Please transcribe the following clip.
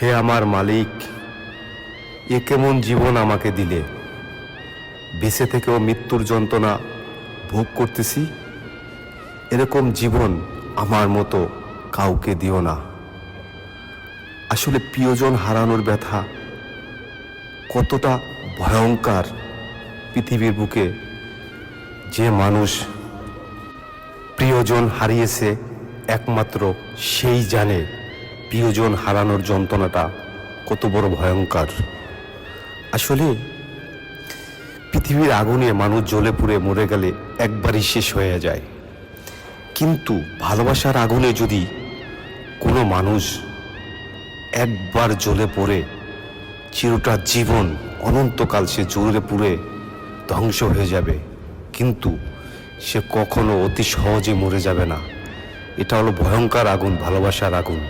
হে আমার মালিক, এ কেমন জীবন আমাকে দিলে? বেঁচে থেকেও মৃত্যুর যন্ত্রণা ভোগ করতেছি। এরকম জীবন আমার মতো কাউকে দিও না। আসলে প্রিয়জন হারানোর ব্যথা কতটা ভয়ঙ্কর পৃথিবীর বুকে, যে মানুষ প্রিয়জন হারিয়েছে একমাত্র সেই জানে প্রিয়জন হারানোর যন্ত্রণাটা কত বড় ভয়ঙ্কর। আসলে পৃথিবীর আগুনে মানুষ জ্বলে পুড়ে মরে গেলে একবারই শেষ হয়ে যায়, কিন্তু ভালোবাসার আগুনে যদি কোনো মানুষ একবার জ্বলে পড়ে চিরটা জীবন অনন্তকাল সে জ্বলে পুড়ে ধ্বংস হয়ে যাবে, কিন্তু সে কখনো অতি সহজে মরে যাবে না। এটা হলো ভয়ঙ্কর আগুন, ভালোবাসার আগুন।